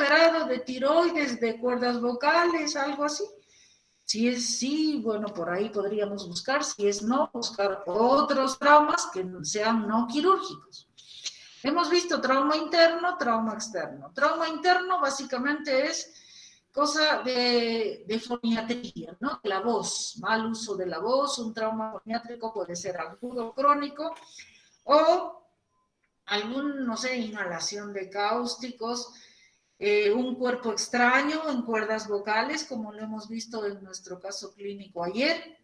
operado de tiroides, de cuerdas vocales, algo así? Si es sí, bueno, por ahí podríamos buscar. Si es no, buscar otros traumas que sean no quirúrgicos. Hemos visto trauma interno, trauma externo. Trauma interno básicamente es cosa de foniatría, ¿no? La voz, mal uso de la voz, un trauma foniátrico puede ser agudo, crónico, o algún, no sé, inhalación de cáusticos, un cuerpo extraño en cuerdas vocales, como lo hemos visto en nuestro caso clínico ayer,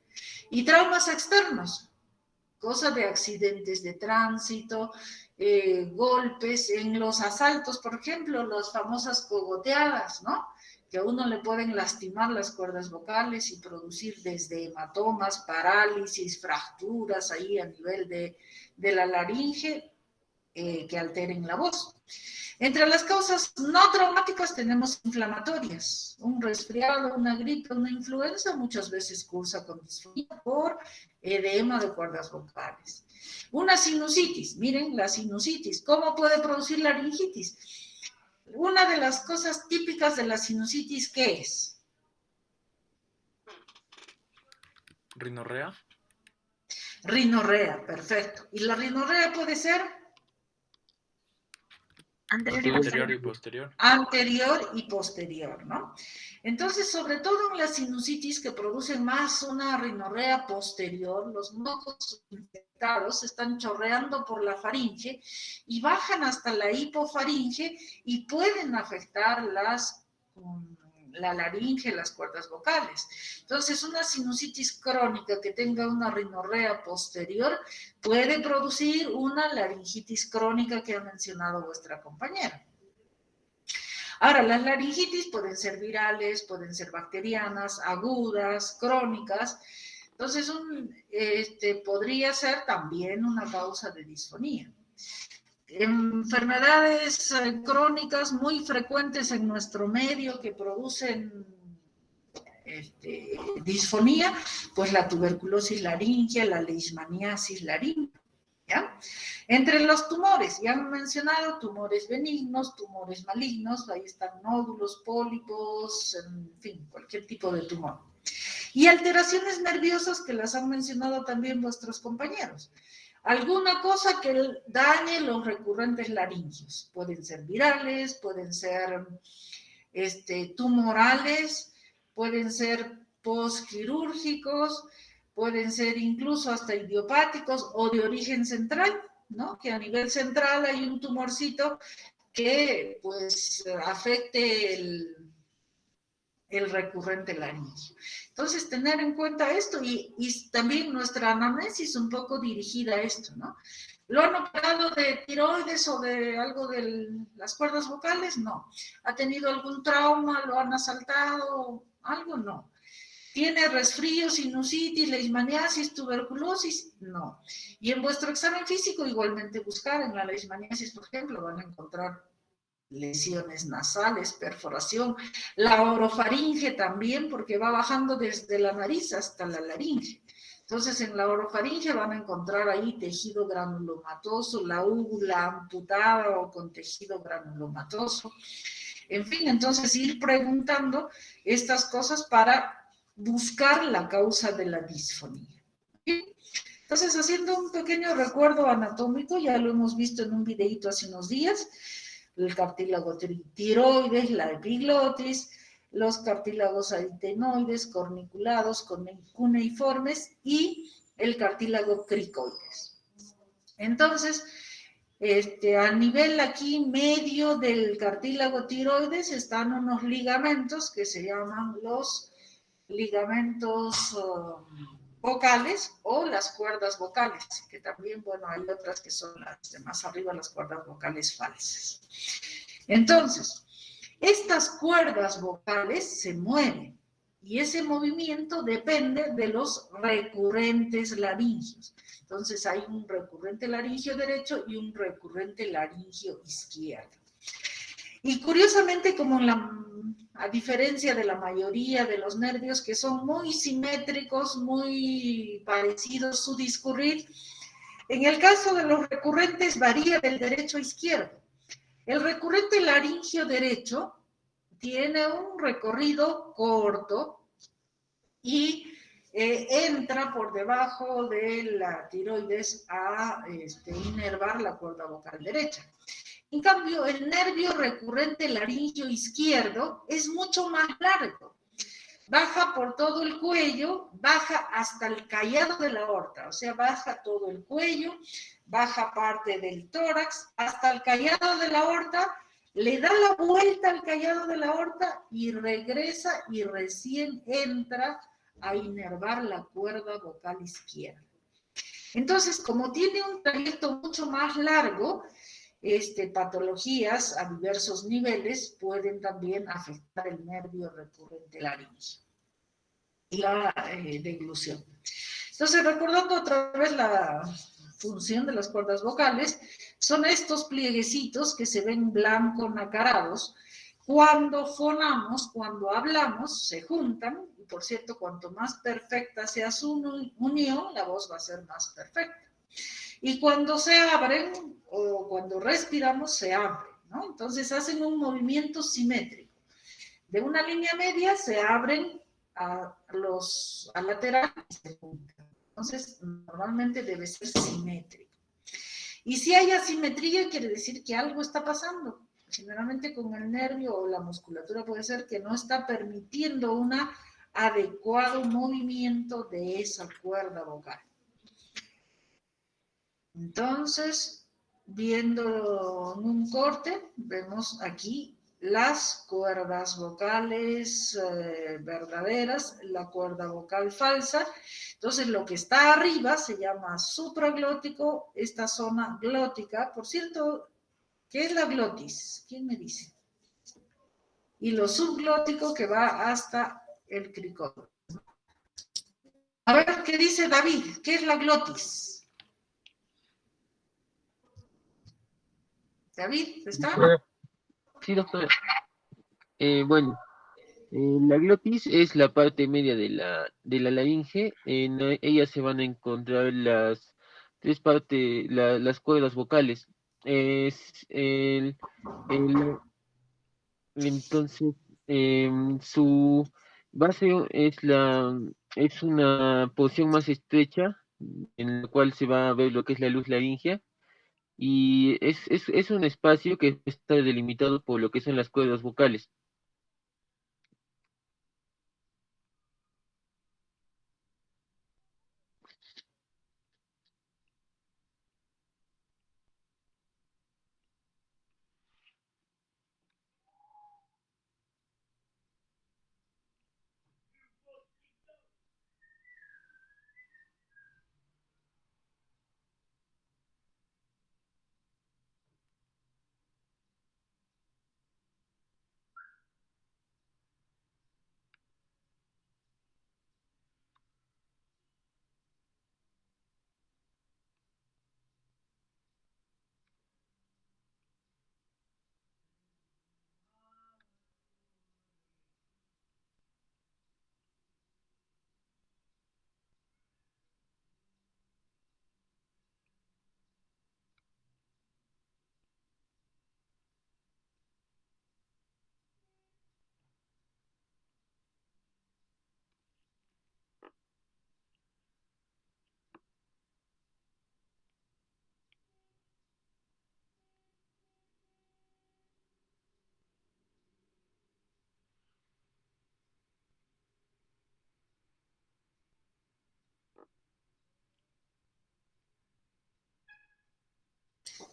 y traumas externos, cosa de accidentes de tránsito, golpes en los asaltos, por ejemplo, las famosas cogoteadas, ¿no? Que a uno le pueden lastimar las cuerdas vocales y producir desde hematomas, parálisis, fracturas ahí a nivel de la laringe, que alteren la voz. Entre las causas no traumáticas tenemos inflamatorias. Un resfriado, una gripe, una influenza muchas veces cursa con disfonía por edema de cuerdas vocales. Una sinusitis, miren la sinusitis, ¿cómo puede producir laringitis? Una de las cosas típicas de la sinusitis, ¿qué es? ¿Rinorrea? Rinorrea, perfecto. ¿Y la rinorrea puede ser? Anterior y posterior. Anterior y posterior, ¿no? Entonces, sobre todo en la sinusitis que producen más una rinorrea posterior, los mocos infectados están chorreando por la faringe y bajan hasta la hipofaringe y pueden afectar la laringe, las cuerdas vocales. Entonces, una sinusitis crónica que tenga una rinorrea posterior puede producir una laringitis crónica que ha mencionado vuestra compañera. Ahora, las laringitis pueden ser virales, pueden ser bacterianas, agudas, crónicas. Entonces, podría ser también una causa de disfonía. Enfermedades crónicas muy frecuentes en nuestro medio que producen disfonía, pues la tuberculosis laringea, la leishmaniasis laringea. ¿Ya? Entre los tumores, ya han mencionado tumores benignos, tumores malignos, ahí están nódulos, pólipos, en fin, cualquier tipo de tumor. Y alteraciones nerviosas que las han mencionado también vuestros compañeros. Alguna cosa que dañe los recurrentes laringios. Pueden ser virales, pueden ser tumorales, pueden ser postquirúrgicos, pueden ser incluso hasta idiopáticos o de origen central, ¿no? Que a nivel central hay un tumorcito que pues afecte el recurrente laringio. Entonces, tener en cuenta esto y también nuestra anamnesis un poco dirigida a esto, ¿no? ¿Lo han operado de tiroides o de algo de las cuerdas vocales? No. ¿Ha tenido algún trauma? ¿Lo han asaltado? ¿Algo? No. ¿Tiene resfrío, sinusitis, leishmaniasis, tuberculosis? No. Y en vuestro examen físico igualmente buscar en la leishmaniasis, por ejemplo, van a encontrar lesiones nasales, perforación, la orofaringe también, porque va bajando desde la nariz hasta la laringe. Entonces, en la orofaringe van a encontrar ahí tejido granulomatoso, la úvula amputada o con tejido granulomatoso. En fin, entonces ir preguntando estas cosas para buscar la causa de la disfonía. Entonces, haciendo un pequeño recuerdo anatómico, ya lo hemos visto en un videito hace unos días, el cartílago tiroides, la epiglotis, los cartílagos aritenoides, corniculados, cuneiformes y el cartílago cricoides. Entonces, a nivel aquí medio del cartílago tiroides están unos ligamentos que se llaman los ligamentos vocales o las cuerdas vocales, que también, bueno, hay otras que son las de más arriba, las cuerdas vocales falsas. Entonces, estas cuerdas vocales se mueven y ese movimiento depende de los recurrentes laringios. Entonces, hay un recurrente laringio derecho y un recurrente laringio izquierdo. Y curiosamente, como a diferencia de la mayoría de los nervios que son muy simétricos, muy parecidos su discurrir, en el caso de los recurrentes varía del derecho a izquierdo. El recurrente laringio derecho tiene un recorrido corto y entra por debajo de la tiroides a inervar la cuerda vocal derecha. En cambio, el nervio recurrente laringio izquierdo es mucho más largo. Baja por todo el cuello, baja hasta el callado de la aorta, o sea, baja todo el cuello, baja parte del tórax, hasta el callado de la aorta, le da la vuelta al callado de la aorta y regresa y recién entra a inervar la cuerda vocal izquierda. Entonces, como tiene un trayecto mucho más largo, patologías a diversos niveles pueden también afectar el nervio recurrente laringio y la deglución. Entonces, recordando otra vez la función de las cuerdas vocales, son estos plieguecitos que se ven blanco nacarados. Cuando fonamos, cuando hablamos, se juntan, y por cierto, cuanto más perfecta sea su unión, la voz va a ser más perfecta. Y cuando se abren, o cuando respiramos, se abren, ¿no? Entonces hacen un movimiento simétrico. De una línea media se abren a lateral y se juntan. Entonces, normalmente debe ser simétrico. Y si hay asimetría, quiere decir que algo está pasando. Generalmente con el nervio o la musculatura puede ser que no está permitiendo un adecuado movimiento de esa cuerda vocal. Entonces, viendo en un corte, vemos aquí las cuerdas vocales verdaderas, la cuerda vocal falsa. Entonces, lo que está arriba se llama supraglótico, esta zona glótica. Por cierto, ¿qué es la glotis? ¿Quién me dice? Y lo subglótico que va hasta el cricómetro. A ver, ¿qué dice David? ¿Qué es la glotis? David, ¿está? Sí, doctora. Bueno, la glotis es la parte media de la laringe. En ella se van a encontrar las tres partes, las cuerdas vocales. Es entonces, su base es una porción más estrecha en la cual se va a ver lo que es la luz laringea. Y es un espacio que está delimitado por lo que son las cuerdas vocales.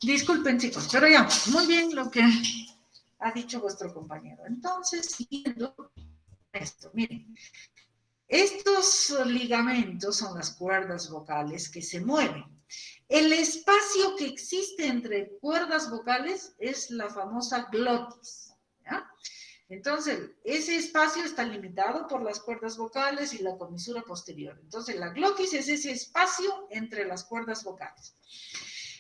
Disculpen, chicos, pero ya, muy bien lo que ha dicho vuestro compañero. Entonces, siguiendo esto, miren, estos ligamentos son las cuerdas vocales que se mueven. El espacio que existe entre cuerdas vocales es la famosa glotis, ¿ya? Entonces, ese espacio está limitado por las cuerdas vocales y la comisura posterior. Entonces, la glotis es ese espacio entre las cuerdas vocales.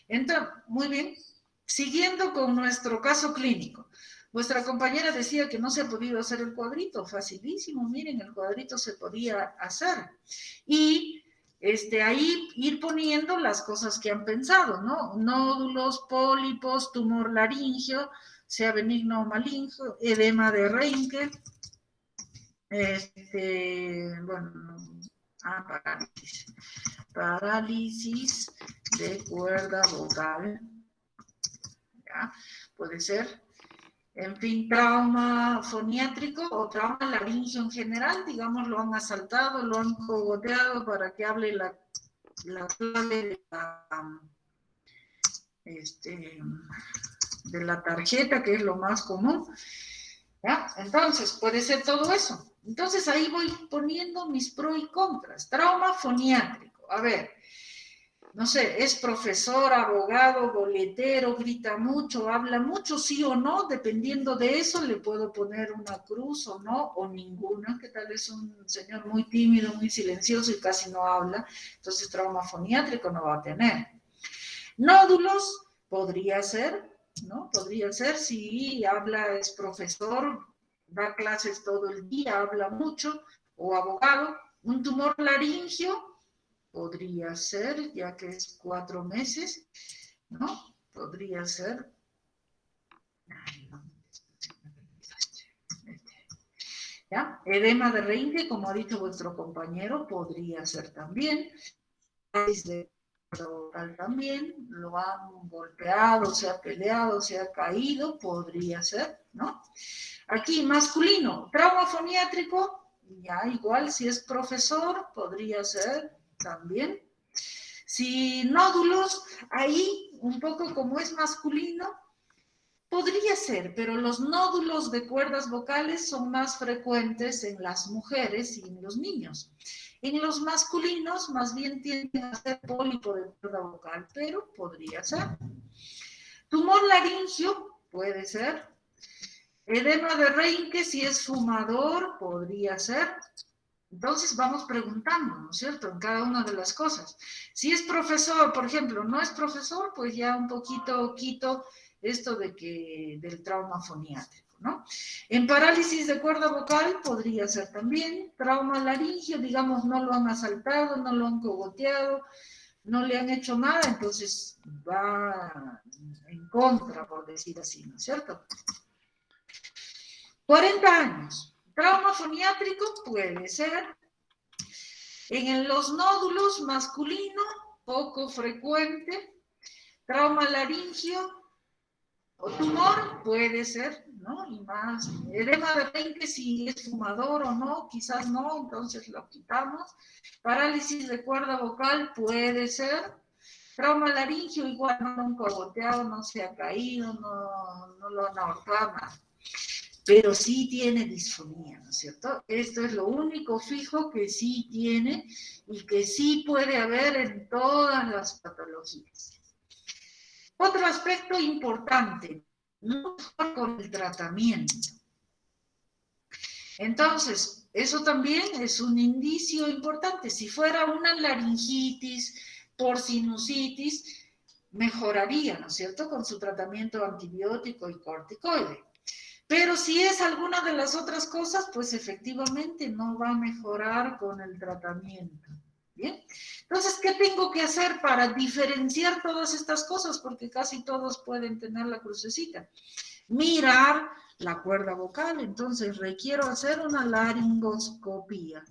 Entonces, muy bien, siguiendo con nuestro caso clínico. Vuestra compañera decía que no se ha podido hacer el cuadrito, facilísimo, miren, el cuadrito se podía hacer. Y ahí ir poniendo las cosas que han pensado, ¿no? Nódulos, pólipos, tumor laringio, sea benigno o maligno, edema de Reinke, bueno, parálisis de cuerda vocal, ¿ya? Puede ser, en fin, trauma foniátrico o trauma laringio en general, digamos, lo han asaltado, lo han cogoteado para que hable la clave de la tarjeta, que es lo más común, ¿ya? Entonces, puede ser todo eso. Entonces, ahí voy poniendo mis pros y contras. Trauma foniátrico, a ver, no sé, es profesor, abogado, boletero, grita mucho, habla mucho, sí o no, dependiendo de eso, le puedo poner una cruz o no, o ninguna, que tal vez un señor muy tímido, muy silencioso y casi no habla, entonces trauma foniátrico no va a tener. Nódulos, podría ser, ¿no? Podría ser si habla, es profesor, da clases todo el día, habla mucho, o abogado. Un tumor laringio, podría ser, ya que es 4 meses, ¿no? Podría ser. ¿Ya? Edema de Reinke, como ha dicho vuestro compañero, podría ser también. También lo han golpeado, se ha peleado, se ha caído, podría ser, ¿no? Aquí, masculino, trauma foniátrico, ya igual, si es profesor, podría ser también. Si nódulos, ahí, un poco como es masculino, podría ser, pero los nódulos de cuerdas vocales son más frecuentes en las mujeres y en los niños. En los masculinos, más bien tienden a ser pólipo de cuerda vocal, pero podría ser. Tumor laringio, puede ser. Edema de Reinke, si es fumador, podría ser. Entonces vamos preguntando, ¿no es cierto?, en cada una de las cosas. Si es profesor, por ejemplo, no es profesor, pues ya un poquito quito esto del trauma foniátrico, ¿no? En parálisis de cuerda vocal podría ser también. Trauma laringio, digamos, no lo han asaltado, no lo han cogoteado, no le han hecho nada, entonces va en contra, por decir así, ¿no es cierto? 40 años. Trauma foniátrico puede ser. En los nódulos masculino, poco frecuente. Trauma laringio o tumor puede ser, ¿no? Y más. Edema de Reinke, si es fumador o no, quizás no, entonces lo quitamos. Parálisis de cuerda vocal puede ser. Trauma laringio, igual no lo han cogoteado, no se ha caído, no lo han ahorcado, nada. Pero sí tiene disfonía, ¿no es cierto? Esto es lo único fijo que sí tiene y que sí puede haber en todas las patologías. Otro aspecto importante, no con el tratamiento. Entonces, eso también es un indicio importante. Si fuera una laringitis por sinusitis, mejoraría, ¿no es cierto?, con su tratamiento antibiótico y corticoide. Pero si es alguna de las otras cosas, pues efectivamente no va a mejorar con el tratamiento. ¿Bien? Entonces, ¿qué tengo que hacer para diferenciar todas estas cosas? Porque casi todos pueden tener la crucecita. Mirar la cuerda vocal, entonces requiero hacer una laringoscopía.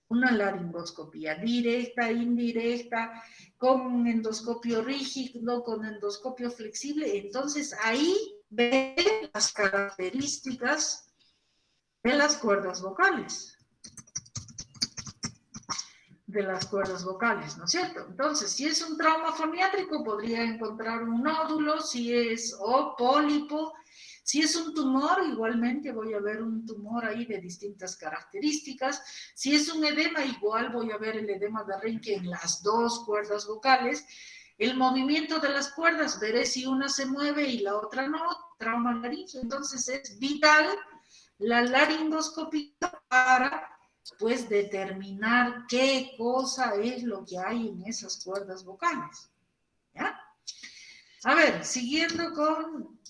Una laringoscopía directa, indirecta, con endoscopio rígido, con endoscopio flexible. Entonces ahí ve las características de las cuerdas vocales. De las cuerdas vocales, ¿no es cierto? Entonces, si es un trauma foniátrico, podría encontrar un nódulo, si es pólipo. Si es un tumor, igualmente voy a ver un tumor ahí de distintas características. Si es un edema, igual voy a ver el edema de Reinke en las dos cuerdas vocales. El movimiento de las cuerdas, veré si una se mueve y la otra no, trauma laringio. Entonces es vital la laringoscopía para, pues, determinar qué cosa es lo que hay en esas cuerdas vocales. ¿Ya? A ver, siguiendo con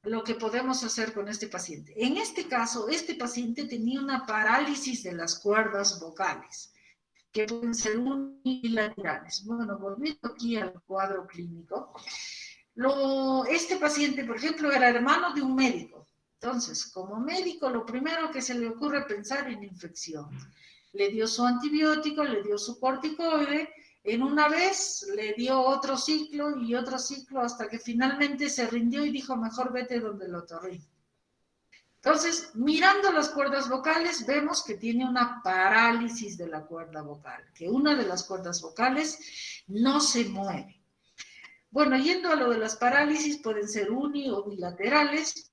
lo que podemos hacer con este paciente. En este caso, este paciente tenía una parálisis de las cuerdas vocales, que pueden ser unilaterales. Bueno, volviendo aquí al cuadro clínico, Este paciente, por ejemplo, era hermano de un médico. Entonces, como médico, lo primero que se le ocurre es pensar en infección. Le dio su antibiótico, le dio su corticoide, en una vez le dio otro ciclo y otro ciclo hasta que finalmente se rindió y dijo, mejor vete donde el otorrino. Entonces, mirando las cuerdas vocales, vemos que tiene una parálisis de la cuerda vocal, que una de las cuerdas vocales no se mueve. Bueno, yendo a lo de las parálisis, pueden ser uni o bilaterales.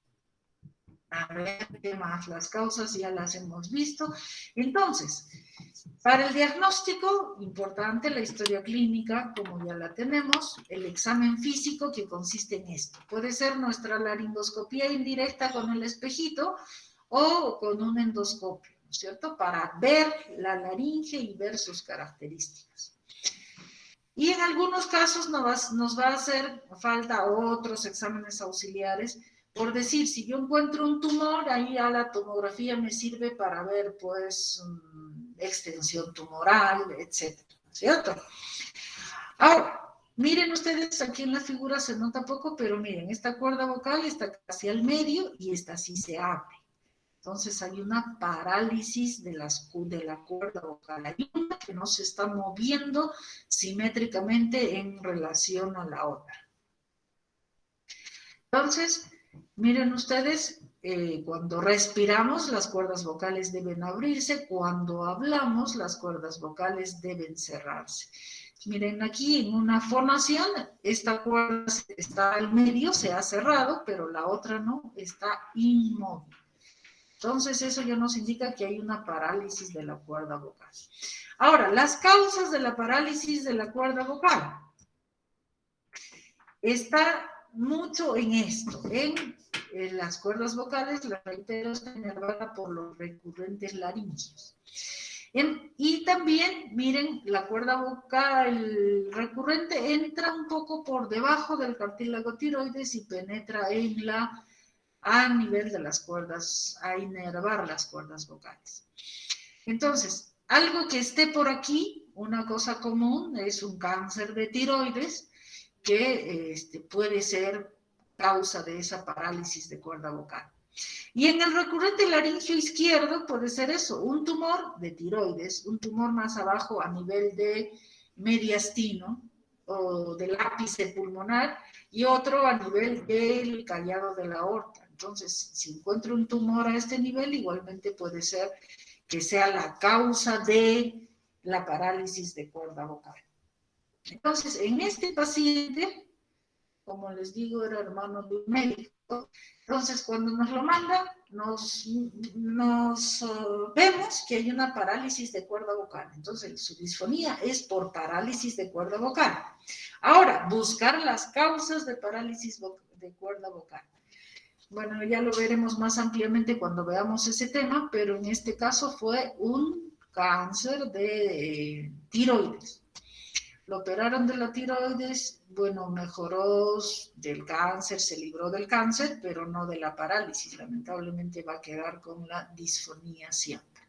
A ver, ¿qué más? Las causas ya las hemos visto. Entonces, para el diagnóstico, importante la historia clínica, como ya la tenemos, el examen físico que consiste en esto. Puede ser nuestra laringoscopía indirecta con el espejito o con un endoscopio, ¿no es cierto? Para ver la laringe y ver sus características. Y en algunos casos nos va a hacer falta otros exámenes auxiliares. Por decir, si yo encuentro un tumor, ahí a la tomografía me sirve para ver, pues, extensión tumoral, etcétera, ¿cierto? Ahora, miren ustedes, aquí en la figura se nota poco, pero miren, esta cuerda vocal está casi al medio y esta sí se abre. Entonces hay una parálisis de la cuerda vocal. Hay una que no se está moviendo simétricamente en relación a la otra. Entonces, miren ustedes, cuando respiramos las cuerdas vocales deben abrirse, cuando hablamos las cuerdas vocales deben cerrarse. Miren aquí en una fonación, esta cuerda está al medio, se ha cerrado, pero la otra no, está inmóvil. Entonces eso ya nos indica que hay una parálisis de la cuerda vocal. Ahora, las causas de la parálisis de la cuerda vocal. Está mucho en esto, en las cuerdas vocales, la reitero, está inervada por los recurrentes laringios. Y también, miren, la cuerda vocal, el recurrente entra un poco por debajo del cartílago tiroides y penetra a nivel de las cuerdas, a inervar las cuerdas vocales. Entonces, algo que esté por aquí, una cosa común, es un cáncer de tiroides que puede ser causa de esa parálisis de cuerda vocal. Y en el recurrente laringio izquierdo puede ser eso, un tumor de tiroides, un tumor más abajo a nivel de mediastino o del ápice pulmonar y otro a nivel del callado de la aorta. Entonces, si encuentro un tumor a este nivel, igualmente puede ser que sea la causa de la parálisis de cuerda vocal. Entonces, en este paciente, como les digo, era hermano de un médico. Entonces, cuando nos lo mandan, vemos que hay una parálisis de cuerda vocal. Entonces, su disfonía es por parálisis de cuerda vocal. Ahora, buscar las causas de parálisis de cuerda vocal. Bueno, ya lo veremos más ampliamente cuando veamos ese tema, pero en este caso fue un cáncer de tiroides. Lo operaron de la tiroides, bueno, mejoró del cáncer, se libró del cáncer, pero no de la parálisis. Lamentablemente va a quedar con la disfonía siempre.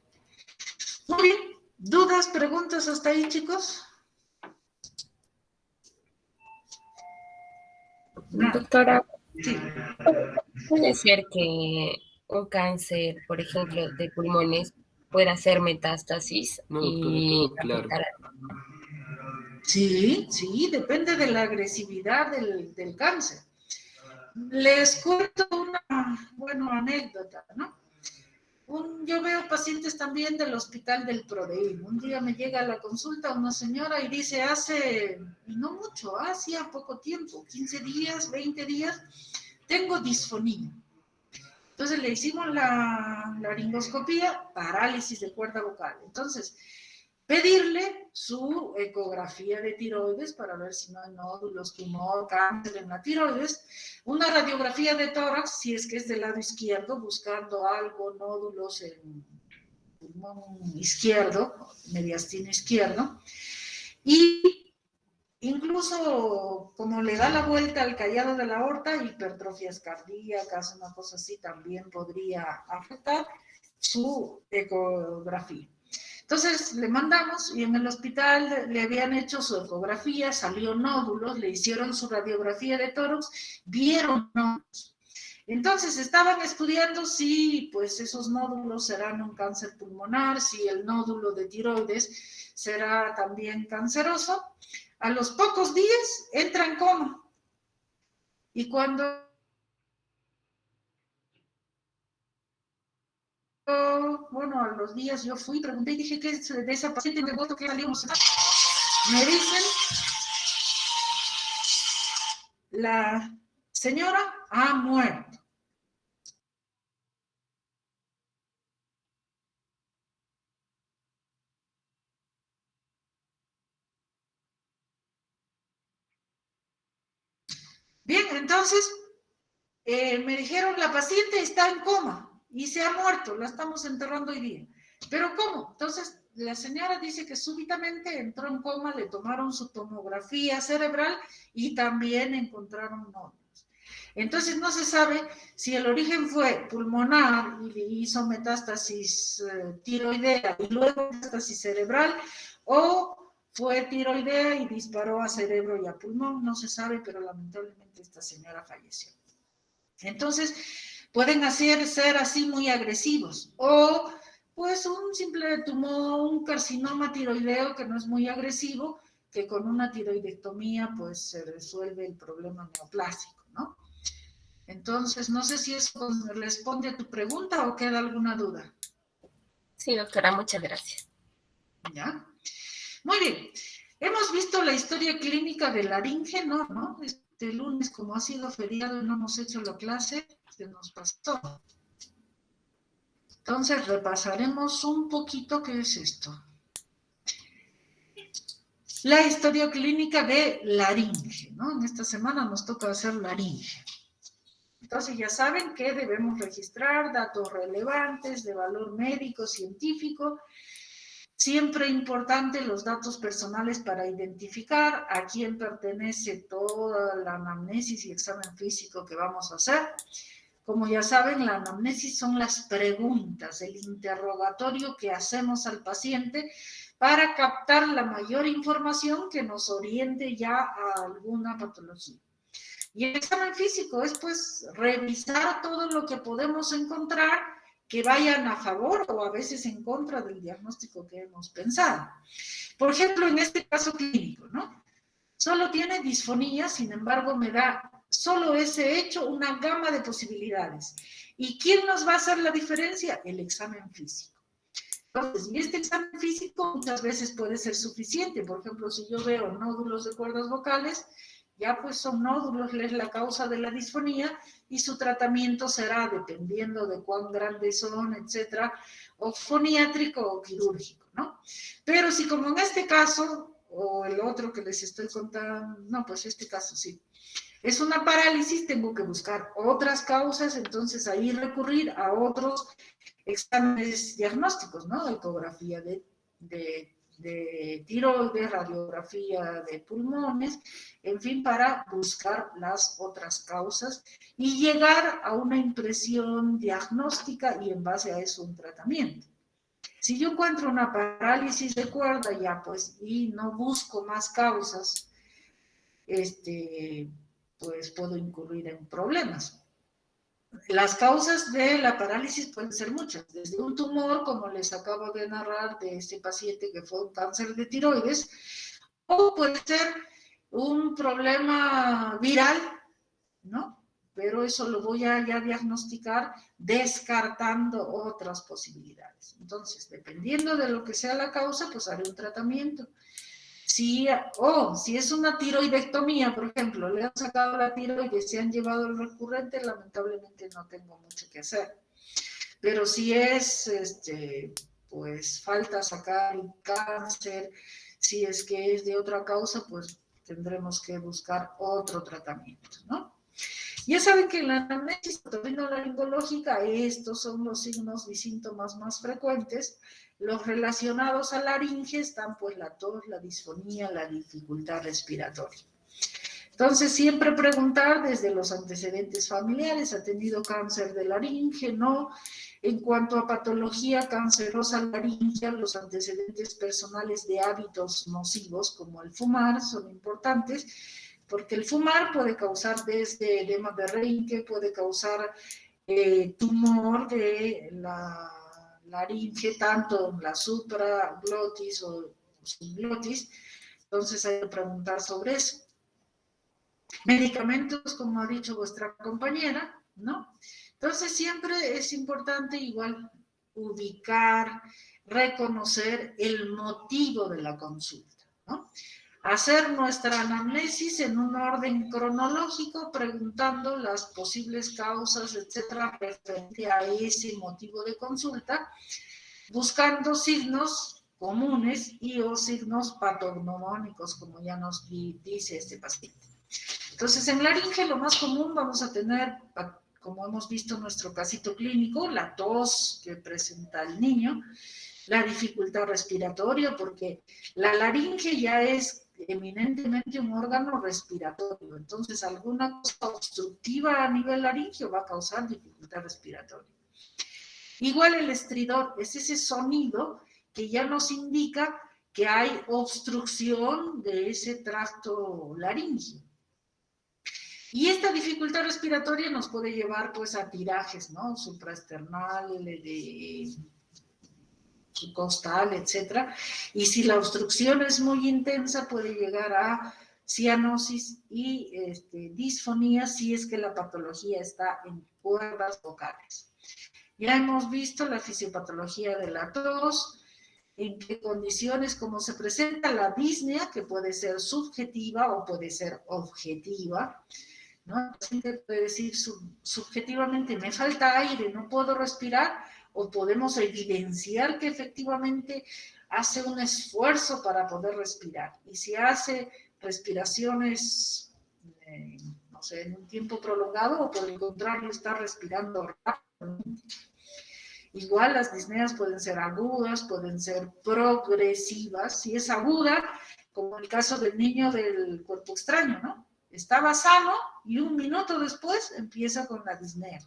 Muy bien, ¿dudas, preguntas hasta ahí, chicos? Doctora, Sí. puede ser que un cáncer, por ejemplo, de pulmones pueda hacer metástasis No, y doctora, claro. Sí, sí, depende de la agresividad del cáncer. Les cuento una, anécdota, ¿no? Yo veo pacientes también del hospital del Prodeim. Un día me llega a la consulta una señora y dice, no mucho, hacía poco tiempo, 15 días, 20 días, tengo disfonía. Entonces le hicimos la laringoscopía, parálisis de cuerda vocal. Entonces, pedirle su ecografía de tiroides para ver si no hay nódulos, tumor, cáncer en la tiroides, una radiografía de tórax, si es que es del lado izquierdo, buscando algo, nódulos en pulmón izquierdo, mediastino izquierdo, y incluso como le da la vuelta al callado de la aorta, hipertrofias cardíacas, una cosa así también podría afectar su ecografía. Entonces le mandamos y en el hospital le habían hecho su ecografía, salió nódulos, le hicieron su radiografía de tórax, vieron nódulos. Entonces estaban estudiando si pues esos nódulos serán un cáncer pulmonar, si el nódulo de tiroides será también canceroso. A los pocos días entra en coma. Y cuando bueno, a los días yo fui, pregunté y dije, ¿qué es de esa paciente de voto que salimos? Me dicen, la señora ha muerto. Bien, entonces me dijeron, la paciente está en coma y se ha muerto, la estamos enterrando hoy día. ¿Pero cómo? Entonces, la señora dice que súbitamente entró en coma, le tomaron su tomografía cerebral y también encontraron nódulos. Entonces, no se sabe si el origen fue pulmonar y hizo metástasis tiroidea y luego metástasis cerebral, o fue tiroidea y disparó a cerebro y a pulmón, no se sabe, pero lamentablemente esta señora falleció. Entonces, pueden ser así muy agresivos, o pues un simple tumor, un carcinoma tiroideo que no es muy agresivo, que con una tiroidectomía pues se resuelve el problema neoplásico, ¿no? Entonces, no sé si eso responde a tu pregunta o queda alguna duda. Sí, doctora, muchas gracias. ¿Ya? Muy bien. Hemos visto la historia clínica de laringe, ¿no? Este lunes, como ha sido feriado y no hemos hecho la clase, se nos pasó. Entonces, repasaremos un poquito qué es esto. La historia clínica de laringe, ¿no? En esta semana nos toca hacer laringe. Entonces, ya saben que debemos registrar datos relevantes de valor médico, científico. Siempre importante los datos personales para identificar a quién pertenece toda la anamnesis y examen físico que vamos a hacer. Como ya saben, la anamnesis son las preguntas, el interrogatorio que hacemos al paciente para captar la mayor información que nos oriente ya a alguna patología. Y el examen físico es pues revisar todo lo que podemos encontrar que vayan a favor o a veces en contra del diagnóstico que hemos pensado. Por ejemplo, en este caso clínico, ¿no? Solo tiene disfonía, sin embargo, me da solo ese hecho una gama de posibilidades. ¿Y quién nos va a hacer la diferencia? El examen físico. Entonces, y este examen físico muchas veces puede ser suficiente. Por ejemplo, si yo veo nódulos de cuerdas vocales, ya pues son nódulos, es la causa de la disfonía y su tratamiento será, dependiendo de cuán grandes son, etcétera, o foniátrico o quirúrgico, ¿no? Pero si como en este caso, o el otro que les estoy contando, no, pues este caso sí, es una parálisis, tengo que buscar otras causas, entonces ahí recurrir a otros exámenes diagnósticos, ¿no? Ecografía de tiroides, radiografía de pulmones, en fin, para buscar las otras causas y llegar a una impresión diagnóstica y en base a eso un tratamiento. Si yo encuentro una parálisis de cuerda ya, pues, y no busco más causas, pues puedo incurrir en problemas. Las causas de la parálisis pueden ser muchas, desde un tumor, como les acabo de narrar de este paciente que fue un cáncer de tiroides, o puede ser un problema viral, ¿no? Pero eso lo voy a ya diagnosticar descartando otras posibilidades. Entonces, dependiendo de lo que sea la causa, pues haré un tratamiento. Si es una tiroidectomía, por ejemplo, le han sacado la tiroides, se han llevado el recurrente, lamentablemente no tengo mucho que hacer. Pero si es, pues falta sacar el cáncer, si es que es de otra causa, pues tendremos que buscar otro tratamiento, ¿no? Ya saben que en la anamnesis otorrinolaringológica estos son los signos y síntomas más frecuentes. Los relacionados a la laringe están pues la tos, la disfonía, la dificultad respiratoria. Entonces, siempre preguntar desde los antecedentes familiares, ¿ha tenido cáncer de laringe? No. En cuanto a patología cancerosa laringea, los antecedentes personales de hábitos nocivos, como el fumar, son importantes, porque el fumar puede causar desde edema de Reinke, puede causar tumor de la laringe, tanto en la supraglotis o subglotis. Entonces hay que preguntar sobre eso. Medicamentos, como ha dicho vuestra compañera, ¿no? Entonces siempre es importante igual ubicar, reconocer el motivo de la consulta, ¿no? Hacer nuestra anamnesis en un orden cronológico, preguntando las posibles causas, etcétera, referente a ese motivo de consulta, buscando signos comunes y o signos patognomónicos, como ya nos dice este paciente. Entonces, en laringe lo más común vamos a tener, como hemos visto en nuestro casito clínico, la tos que presenta el niño, la dificultad respiratoria, porque la laringe ya es eminentemente un órgano respiratorio, entonces alguna cosa obstructiva a nivel laringeo va a causar dificultad respiratoria. Igual el estridor es ese sonido que ya nos indica que hay obstrucción de ese tracto laringeo. Y esta dificultad respiratoria nos puede llevar pues a tirajes, ¿no? Supraesternal, costal, etcétera. Y si la obstrucción es muy intensa, puede llegar a cianosis y disfonía si es que la patología está en cuerdas vocales. Ya hemos visto la fisiopatología de la tos, en qué condiciones, cómo se presenta la disnea, que puede ser subjetiva o puede ser objetiva, ¿no? El paciente puede decir subjetivamente, me falta aire, no puedo respirar, o podemos evidenciar que efectivamente hace un esfuerzo para poder respirar. Y si hace respiraciones, no sé, en un tiempo prolongado, o por el contrario, está respirando rápidamente. Igual las disneas pueden ser agudas, pueden ser progresivas. Si es aguda, como el caso del niño del cuerpo extraño, ¿no? Estaba sano y un minuto después empieza con la disnea.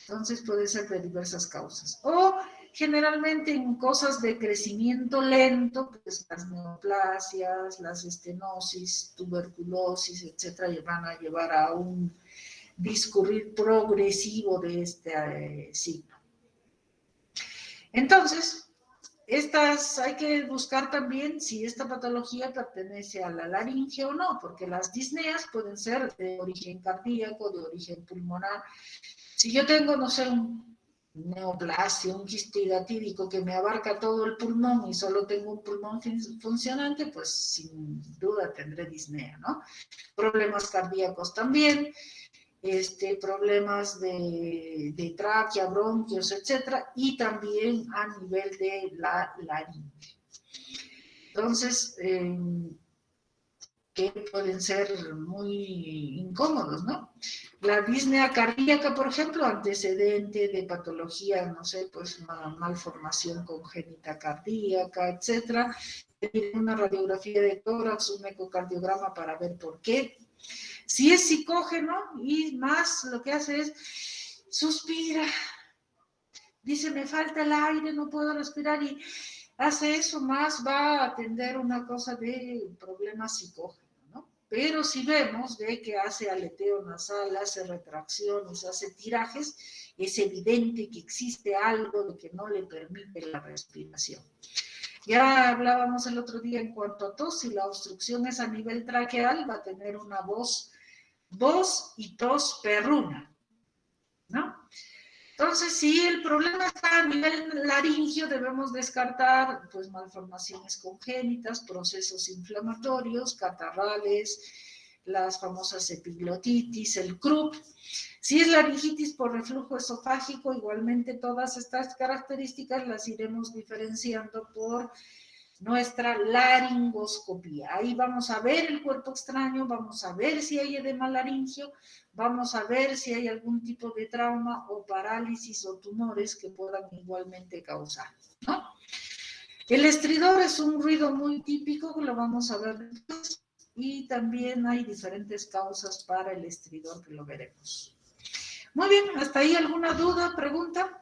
Entonces puede ser de diversas causas. O generalmente en cosas de crecimiento lento, pues las neoplasias, las estenosis, tuberculosis, etcétera, van a llevar a un discurrir progresivo de este signo. Entonces, hay que buscar también si esta patología pertenece a la laringe o no, porque las disneas pueden ser de origen cardíaco, de origen pulmonar. Si yo tengo, no sé, un neoplasia, un quiste hidatídico que me abarca todo el pulmón y solo tengo un pulmón funcionante, pues sin duda tendré disnea, ¿no? Problemas cardíacos también. Problemas de tráquea, bronquios, etcétera, y también a nivel de la laringe. Entonces, que pueden ser muy incómodos, ¿no? La disnea cardíaca, por ejemplo, antecedente de patología, no sé, pues una malformación congénita cardíaca, etcétera, una radiografía de tórax, un ecocardiograma para ver por qué. Si es psicógeno y más lo que hace es suspira, dice me falta el aire, no puedo respirar y hace eso, más va a atender una cosa de problema psicógeno, ¿no? Pero si vemos de que hace aleteo nasal, hace retracciones, hace tirajes, es evidente que existe algo de que no le permite la respiración. Ya hablábamos el otro día en cuanto a tos, si la obstrucción es a nivel traqueal, va a tener una voz y tos perruna, ¿no? Entonces, si el problema está a nivel laringio, debemos descartar pues malformaciones congénitas, procesos inflamatorios, catarrales, las famosas epiglotitis, el CRUP. Si es laringitis por reflujo esofágico, igualmente todas estas características las iremos diferenciando por nuestra laringoscopía. Ahí vamos a ver el cuerpo extraño, vamos a ver si hay edema laringio, vamos a ver si hay algún tipo de trauma o parálisis o tumores que puedan igualmente causar, ¿no? El estridor es un ruido muy típico, que lo vamos a ver después. y también hay diferentes causas para el estridor que lo veremos. Muy bien, ¿hasta ahí alguna duda, pregunta?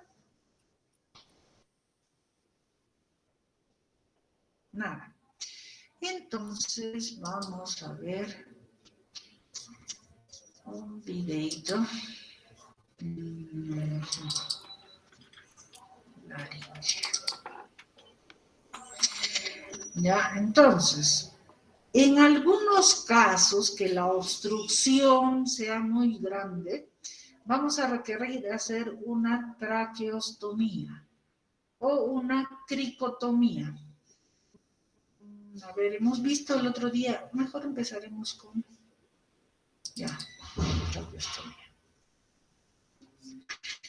Nada. Entonces vamos a ver un videito. Ya, entonces, en algunos casos que la obstrucción sea muy grande, vamos a requerir hacer una traqueostomía o una cricotomía. A ver, hemos visto el otro día, mejor empezaremos con, ya, traqueostomía.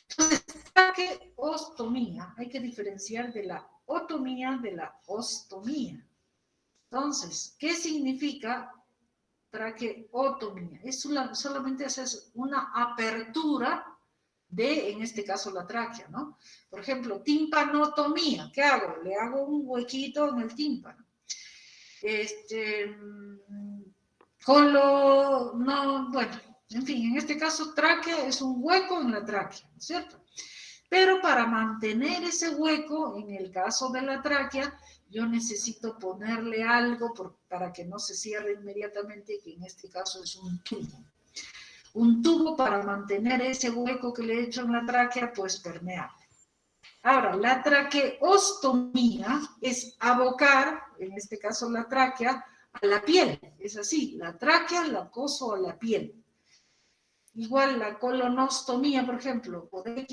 Entonces, traqueostomía, hay que diferenciar de la otomía de la ostomía. Entonces, ¿qué significa traqueotomía? Es solamente haces una apertura de, en este caso, la tráquea, ¿no? Por ejemplo, timpanotomía, ¿qué hago? Le hago un huequito en el tímpano. Bueno, en fin, en este caso, tráquea es un hueco en la tráquea, ¿no es cierto? Pero para mantener ese hueco, en el caso de la tráquea, yo necesito ponerle algo para que no se cierre inmediatamente, que en este caso es un tubo. Un tubo para mantener ese hueco que le he hecho en la tráquea, pues permeable. Ahora, la traqueostomía es abocar, en este caso la tráquea, a la piel. Es así, la tráquea la coso a la piel. Igual la colonostomía, por ejemplo, poder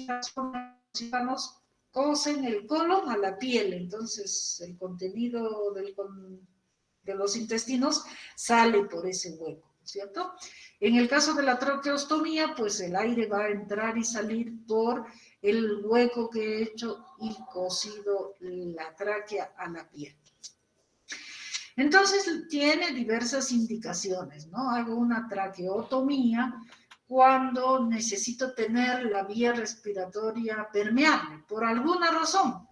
los cosen el colon a la piel, entonces el contenido de los intestinos sale por ese hueco, ¿cierto? En el caso de la traqueostomía, pues el aire va a entrar y salir por el hueco que he hecho y cosido la tráquea a la piel. Entonces tiene diversas indicaciones, ¿no? Hago una traqueotomía cuando necesito tener la vía respiratoria permeable, por alguna razón.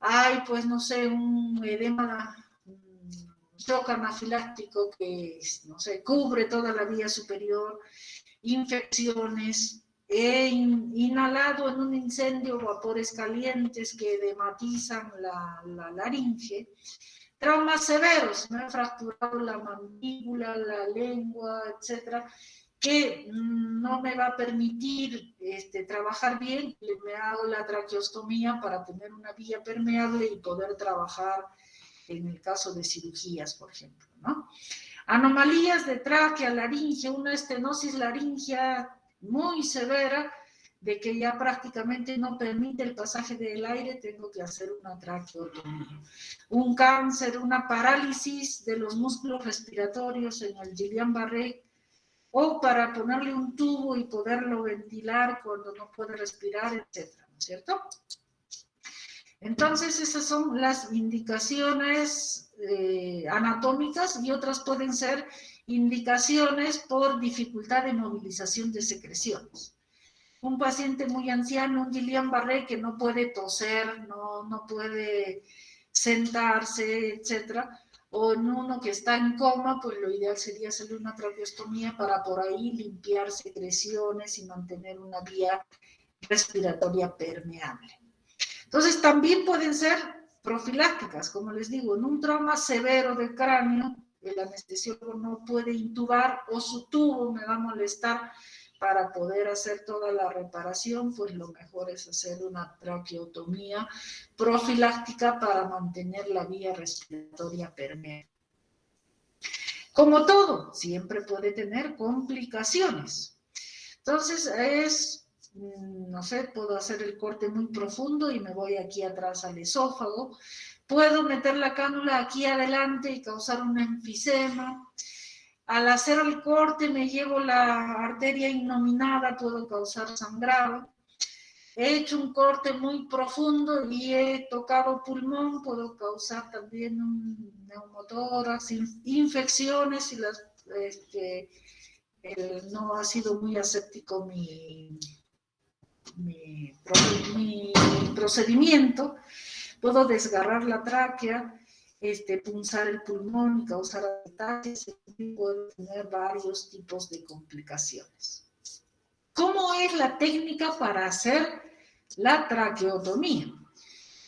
Hay, pues, no sé, un edema, un shock anafiláctico que, no sé, cubre toda la vía superior, infecciones, he inhalado en un incendio vapores calientes que edematizan la laringe, traumas severos, me he fracturado la mandíbula, la lengua, etcétera, que no me va a permitir trabajar bien, me hago la traqueostomía para tener una vía permeable y poder trabajar en el caso de cirugías, por ejemplo, ¿no? Anomalías de tráquea, laringe, una estenosis laringea muy severa, de que ya prácticamente no permite el pasaje del aire, tengo que hacer una traqueotomía. Un cáncer, una parálisis de los músculos respiratorios en el Guillain-Barré, o para ponerle un tubo y poderlo ventilar cuando no puede respirar, etcétera, ¿no es cierto? Entonces, esas son las indicaciones anatómicas y otras pueden ser indicaciones por dificultad de movilización de secreciones. Un paciente muy anciano, un Guillain-Barré, que no puede toser, no puede sentarse, etcétera, o en uno que está en coma, pues lo ideal sería hacerle una traqueostomía para por ahí limpiar secreciones y mantener una vía respiratoria permeable. Entonces, también pueden ser profilácticas, como les digo, en un trauma severo del cráneo, el anestesiólogo no puede intubar o su tubo me va a molestar para poder hacer toda la reparación, pues lo mejor es hacer una traqueotomía profiláctica para mantener la vía respiratoria permeable. Como todo, siempre puede tener complicaciones. Entonces, no sé, puedo hacer el corte muy profundo y me voy aquí atrás al esófago. Puedo meter la cánula aquí adelante y causar un enfisema. Al hacer el corte me llevo la arteria innominada, puedo causar sangrado. He hecho un corte muy profundo y he tocado pulmón, puedo causar también un neumotórax, infecciones si no ha sido muy aséptico mi procedimiento. Puedo desgarrar la tráquea. punzar el pulmón y causar ataques, puede tener varios tipos de complicaciones. ¿Cómo es la técnica para hacer la traqueotomía?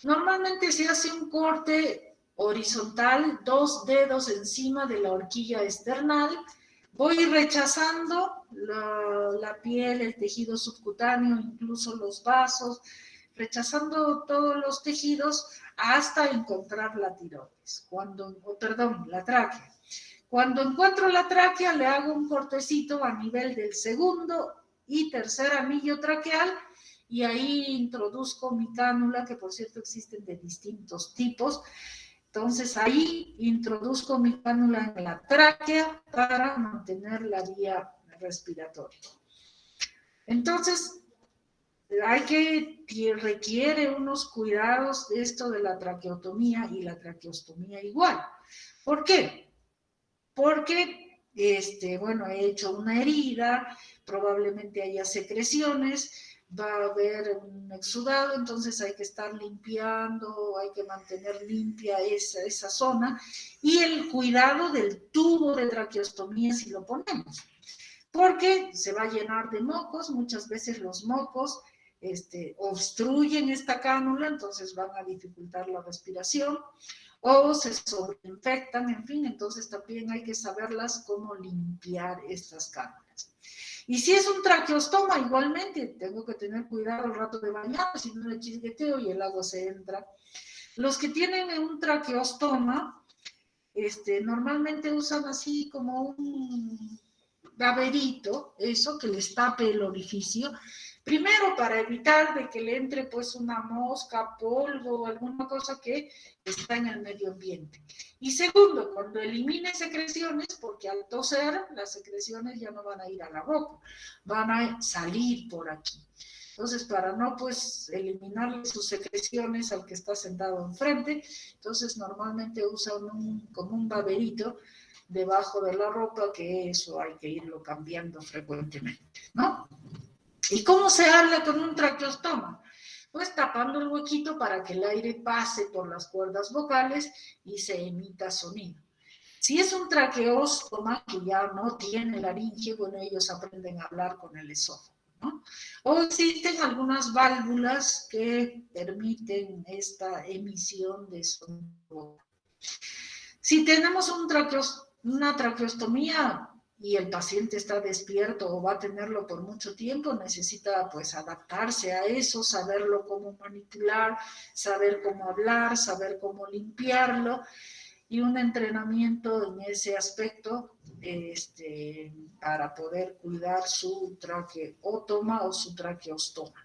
Normalmente se hace un corte horizontal, 2 dedos encima de la horquilla esternal. Voy rechazando la piel, el tejido subcutáneo, incluso los vasos, rechazando todos los tejidos hasta encontrar la tiroides, la tráquea. Cuando encuentro la tráquea, le hago un cortecito a nivel del segundo y tercer anillo traqueal, y ahí introduzco mi cánula, que por cierto existen de distintos tipos. Entonces ahí introduzco mi cánula en la tráquea para mantener la vía respiratoria. Entonces, requiere unos cuidados de esto de la traqueotomía y la traqueostomía igual. ¿Por qué? Porque, he hecho una herida, probablemente haya secreciones, va a haber un exudado, entonces hay que estar limpiando, hay que mantener limpia esa zona, y el cuidado del tubo de traqueostomía si lo ponemos, porque se va a llenar de mocos, muchas veces los mocos obstruyen esta cánula, entonces van a dificultar la respiración, o se sobreinfectan, en fin, entonces también hay que saberlas cómo limpiar estas cánulas. Y si es un traqueostoma, igualmente, tengo que tener cuidado al rato de bañar, si no le chisgueteo y el agua se entra. Los que tienen un traqueostoma, normalmente usan así como un gaberito, eso, que les tape el orificio, primero para evitar de que le entre pues una mosca, polvo o alguna cosa que está en el medio ambiente. Y segundo, cuando elimine secreciones, porque al toser las secreciones ya no van a ir a la boca, van a salir por aquí. Entonces, para no pues eliminar sus secreciones al que está sentado enfrente, entonces normalmente usan como un baberito debajo de la ropa, que eso hay que irlo cambiando frecuentemente, ¿no? ¿Y cómo se habla con un traqueostoma? Pues tapando el huequito para que el aire pase por las cuerdas vocales y se emita sonido. Si es un traqueóstoma que ya no tiene laringe, bueno, ellos aprenden a hablar con el esófago, ¿no? O existen algunas válvulas que permiten esta emisión de sonido. Si tenemos una traqueostomía y el paciente está despierto o va a tenerlo por mucho tiempo, necesita pues adaptarse a eso, saberlo cómo manipular, saber cómo hablar, saber cómo limpiarlo, y un entrenamiento en ese aspecto para poder cuidar su traqueótoma o su traqueostoma.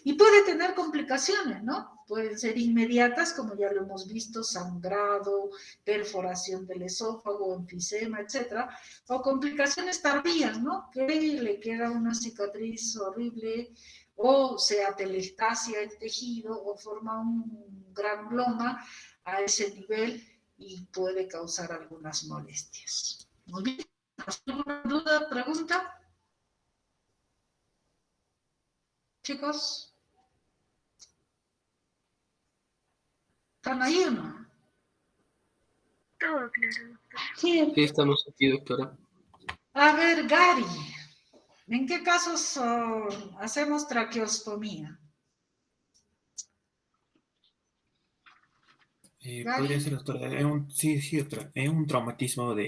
Y puede tener complicaciones, ¿no? Pueden ser inmediatas, como ya lo hemos visto, sangrado, perforación del esófago, enfisema, etcétera, o complicaciones tardías, ¿no? Que le queda una cicatriz horrible, o se atelectasia el tejido, o forma un granuloma a ese nivel y puede causar algunas molestias. Muy bien. ¿Alguna duda, pregunta? Chicos. ¿Están ahí o no? Todo claro, doctora. Sí. Sí, estamos aquí, doctora. A ver, Gary, ¿en qué casos hacemos traqueostomía? Podría ser, doctora, sí, doctora, en un traumatismo de